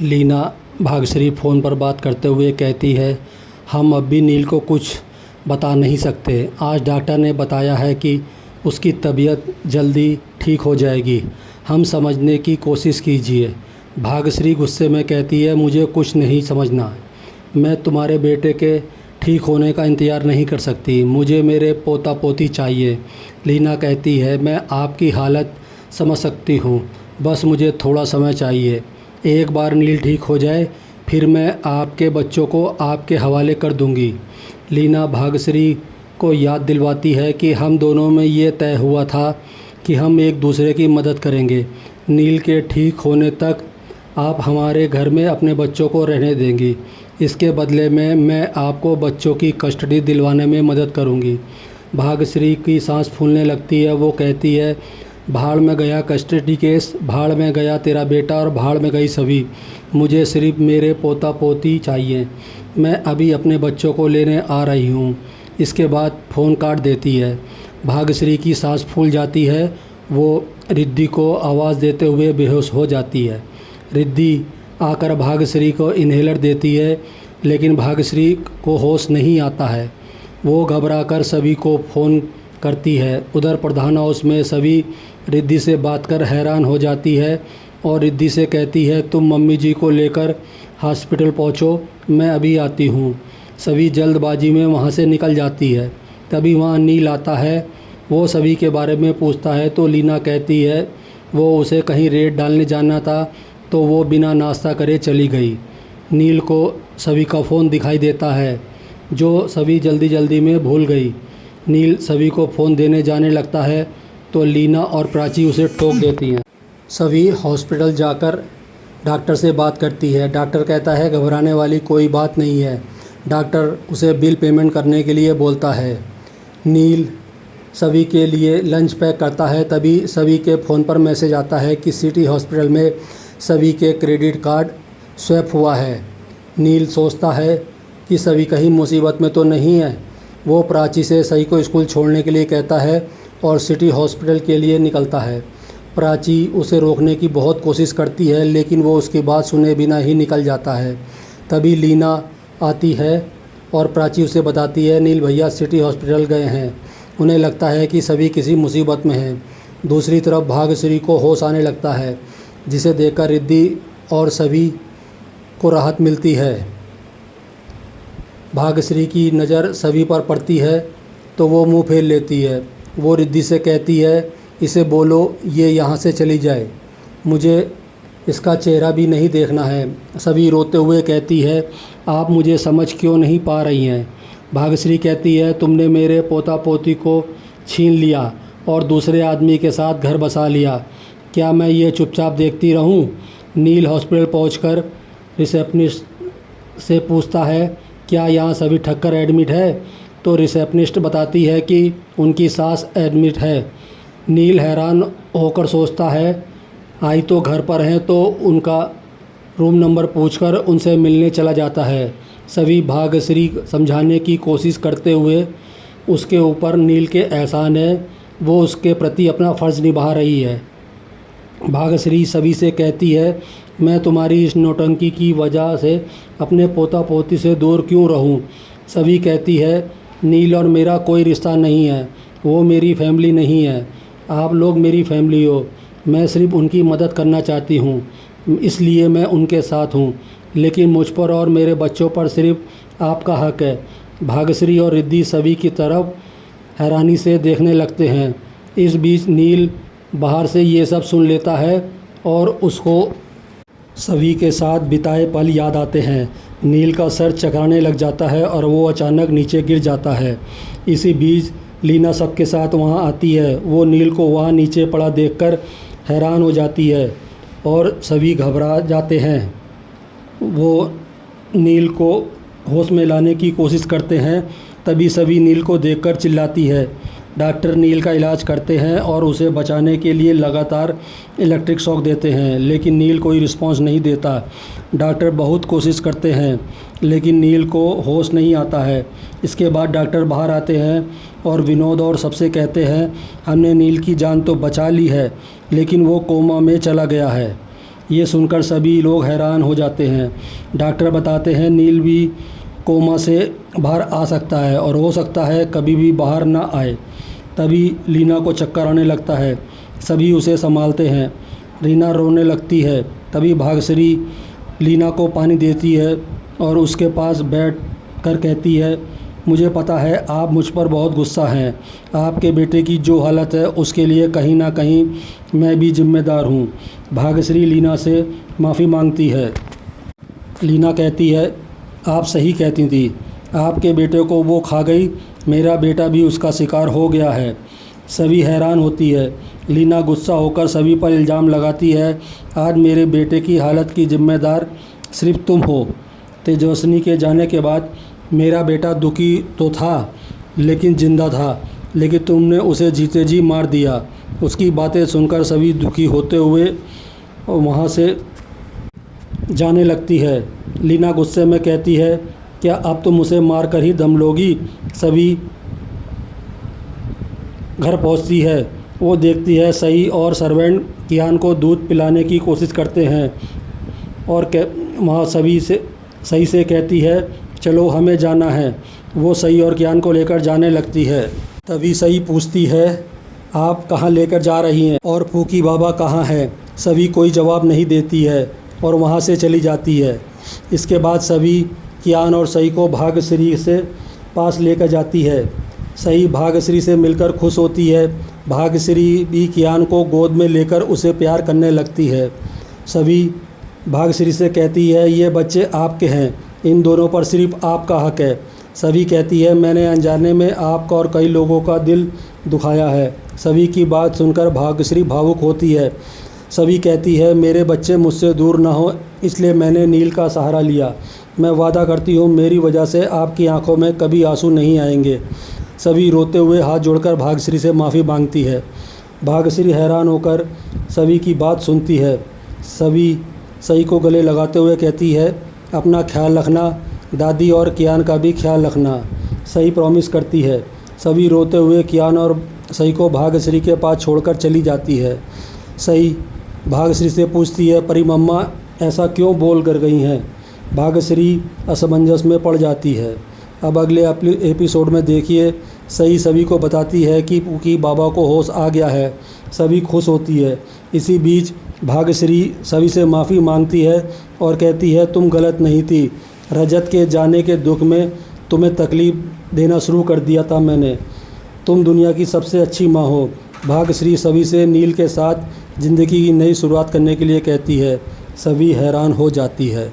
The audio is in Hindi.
लीना भाग्यश्री फ़ोन पर बात करते हुए कहती है, हम अब भी नील को कुछ बता नहीं सकते। आज डॉक्टर ने बताया है कि उसकी तबीयत जल्दी ठीक हो जाएगी। हम समझने की कोशिश कीजिए। भाग्यश्री गुस्से में कहती है, मुझे कुछ नहीं समझना। मैं तुम्हारे बेटे के ठीक होने का इंतज़ार नहीं कर सकती। मुझे मेरे पोता पोती चाहिए। लीना कहती है, मैं आपकी हालत समझ सकती हूँ, बस मुझे थोड़ा समय चाहिए। एक बार नील ठीक हो जाए फिर मैं आपके बच्चों को आपके हवाले कर दूंगी। लीना भाग्यश्री को याद दिलवाती है कि हम दोनों में ये तय हुआ था कि हम एक दूसरे की मदद करेंगे। नील के ठीक होने तक आप हमारे घर में अपने बच्चों को रहने देंगी। इसके बदले में मैं आपको बच्चों की कस्टडी दिलवाने में मदद करूंगी। भाग्यश्री की सांस फूलने लगती है। वो कहती है, भाड़ में गया कस्टडी केस, भाड़ में गया तेरा बेटा और भाड़ में गई सभी। मुझे सिर्फ मेरे पोता पोती चाहिए। मैं अभी अपने बच्चों को लेने आ रही हूँ। इसके बाद फ़ोन काट देती है। भाग्यश्री की सांस फूल जाती है। वो रिद्धि को आवाज़ देते हुए बेहोश हो जाती है। रिद्धि आकर भाग्यश्री को इन्हेलर देती है, लेकिन भाग्यश्री को होश नहीं आता है। वो घबराकर सभी को फ़ोन करती है। उधर प्रधान हाउस में सभी रिद्धि से बात कर हैरान हो जाती है और रिद्धि से कहती है, तुम मम्मी जी को लेकर हॉस्पिटल पहुँचो, मैं अभी आती हूँ। सभी जल्दबाजी में वहाँ से निकल जाती है। तभी वहाँ नील आता है। वो सभी के बारे में पूछता है तो लीना कहती है वो उसे कहीं रेड डालने जाना था, तो वो बिना नाश्ता करे चली गई। नील को सभी का फ़ोन दिखाई देता है, जो सभी जल्दी जल्दी में भूल गई। नील सभी को फ़ोन देने जाने लगता है तो लीना और प्राची उसे टोक देती हैं। सभी हॉस्पिटल जाकर डॉक्टर से बात करती है। डॉक्टर कहता है, घबराने वाली कोई बात नहीं है। डॉक्टर उसे बिल पेमेंट करने के लिए बोलता है। नील सभी के लिए लंच पैक करता है। तभी सभी के फ़ोन पर मैसेज आता है कि सिटी हॉस्पिटल में सभी के क्रेडिट कार्ड स्वैप हुआ है। नील सोचता है कि सभी कहीं मुसीबत में तो नहीं है। वो प्राची से सही को स्कूल छोड़ने के लिए कहता है और सिटी हॉस्पिटल के लिए निकलता है। प्राची उसे रोकने की बहुत कोशिश करती है, लेकिन वो उसकी बात सुने बिना ही निकल जाता है। तभी लीना आती है और प्राची उसे बताती है, नील भैया सिटी हॉस्पिटल गए हैं। उन्हें लगता है कि सभी किसी मुसीबत में हैं। दूसरी तरफ भाग्यश्री को होश आने लगता है, जिसे देखकर रिद्धि और सभी को राहत मिलती है। भाग्यश्री की नज़र सभी पर पड़ती है तो वो मुंह फेर लेती है। वो रिद्धि से कहती है, इसे बोलो ये यहाँ से चली जाए, मुझे इसका चेहरा भी नहीं देखना है। सभी रोते हुए कहती है, आप मुझे समझ क्यों नहीं पा रही हैं। भाग्यश्री कहती है, तुमने मेरे पोता पोती को छीन लिया और दूसरे आदमी के साथ घर बसा लिया। क्या मैं ये चुपचाप देखती रहूं? नील हॉस्पिटल पहुंचकर रिसेप्शनिस्ट से पूछता है, क्या यहाँ सभी ठक्कर एडमिट है? तो रिसेप्शनिस्ट बताती है कि उनकी सास एडमिट है। नील हैरान होकर सोचता है, आई तो घर पर हैं, तो उनका रूम नंबर पूछकर उनसे मिलने चला जाता है। सभी भाग्यश्री समझाने की कोशिश करते हुए उसके ऊपर नील के एहसान है, वो उसके प्रति अपना फ़र्ज़ निभा रही है। भाग्यश्री सभी से कहती है, मैं तुम्हारी इस नौटंकी की वजह से अपने पोता पोती से दूर क्यों रहूं? सभी कहती है, नील और मेरा कोई रिश्ता नहीं है, वो मेरी फैमिली नहीं है। आप लोग मेरी फैमिली हो। मैं सिर्फ उनकी मदद करना चाहती हूँ, इसलिए मैं उनके साथ हूँ, लेकिन मुझ पर और मेरे बच्चों पर सिर्फ आपका हक है। भाग्यश्री और रिद्धि सभी की तरफ हैरानी से देखने लगते हैं। इस बीच नील बाहर से ये सब सुन लेता है और उसको सभी के साथ बिताए पल याद आते हैं। नील का सर चकराने लग जाता है और वो अचानक नीचे गिर जाता है। इसी बीच लीना सबके साथ वहाँ आती है। वो नील को वहाँ नीचे पड़ा देखकर हैरान हो जाती है और सभी घबरा जाते हैं। वो नील को होश में लाने की कोशिश करते हैं। तभी सभी नील को देखकर चिल्लाती है। डॉक्टर नील का इलाज करते हैं और उसे बचाने के लिए लगातार इलेक्ट्रिक शॉक देते हैं, लेकिन नील कोई रिस्पांस नहीं देता। डॉक्टर बहुत कोशिश करते हैं, लेकिन नील को होश नहीं आता है। इसके बाद डॉक्टर बाहर आते हैं और विनोद और सबसे कहते हैं, हमने नील की जान तो बचा ली है, लेकिन वो कोमा में चला गया है। ये सुनकर सभी लोग हैरान हो जाते हैं। डॉक्टर बताते हैं नील भी कोमा से बाहर आ सकता है और हो सकता है कभी भी बाहर ना आए। तभी लीना को चक्कर आने लगता है। सभी उसे संभालते हैं। रीना रोने लगती है। तभी भाग्यश्री लीना को पानी देती है और उसके पास बैठ कर कहती है, मुझे पता है आप मुझ पर बहुत गुस्सा हैं। आपके बेटे की जो हालत है उसके लिए कहीं ना कहीं मैं भी जिम्मेदार हूँ। भाग्यश्री लीना से माफ़ी मांगती है। लीना कहती है, आप सही कहती थी, आपके बेटे को वो खा गई, मेरा बेटा भी उसका शिकार हो गया है। सभी हैरान होती है। लीना गुस्सा होकर सभी पर इल्ज़ाम लगाती है, आज मेरे बेटे की हालत की जिम्मेदार सिर्फ तुम हो। तेजस्विनी के जाने के बाद मेरा बेटा दुखी तो था लेकिन ज़िंदा था, लेकिन तुमने उसे जीते जी मार दिया। उसकी बातें सुनकर सभी दुखी होते हुए वहाँ से जाने लगती है। लीना गुस्से में कहती है, क्या अब तुम उसे मार कर ही दम लोगी। सभी घर पहुंचती है। वो देखती है सई और सर्वेंट कियान को दूध पिलाने की कोशिश करते हैं और वहाँ सई से कहती है, चलो हमें जाना है। वो सई और कियान को लेकर जाने लगती है। तभी सई पूछती है, आप कहाँ लेकर जा रही हैं और फूकी बाबा कहाँ हैं। सभी कोई जवाब नहीं देती है और वहाँ से चली जाती है। इसके बाद सभी कियान और सई को भाग्यश्री से पास लेकर जाती है। सई भाग्यश्री से मिलकर खुश होती है। भाग्यश्री भी कियान को गोद में लेकर उसे प्यार करने लगती है। सभी भाग्यश्री से कहती है, ये बच्चे आपके हैं, इन दोनों पर सिर्फ आपका हक है। सभी कहती है, मैंने अनजाने में आपका और कई लोगों का दिल दुखाया है। सभी की बात सुनकर भाग्यश्री भावुक होती है। सभी कहती है, मेरे बच्चे मुझसे दूर ना हो, इसलिए मैंने नील का सहारा लिया। मैं वादा करती हूँ मेरी वजह से आपकी आंखों में कभी आंसू नहीं आएंगे। सभी रोते हुए हाथ जोड़कर भाग्यश्री से माफ़ी मांगती है। भाग्यश्री हैरान होकर सभी की बात सुनती है। सभी सई को गले लगाते हुए कहती है, अपना ख्याल रखना, दादी और कियान का भी ख्याल रखना। सई प्रॉमिस करती है। सभी रोते हुए कियान और सई को भाग्यश्री के पास छोड़कर चली जाती है। सई भाग्यश्री से पूछती है, परी मम्मा ऐसा क्यों बोल कर गई हैं। भाग्यश्री असमंजस में पड़ जाती है। अब अगले एपिसोड में देखिए, सई सभी को बताती है कि बाबा को होश आ गया है। सभी खुश होती है। इसी बीच भाग्यश्री सभी से माफ़ी मांगती है और कहती है, तुम गलत नहीं थी। रजत के जाने के दुख में तुम्हें तकलीफ़ देना शुरू कर दिया था मैंने। तुम दुनिया की सबसे अच्छी माँ हो। भाग्यश्री सभी से नील के साथ ज़िंदगी की नई शुरुआत करने के लिए कहती है। सभी हैरान हो जाती है।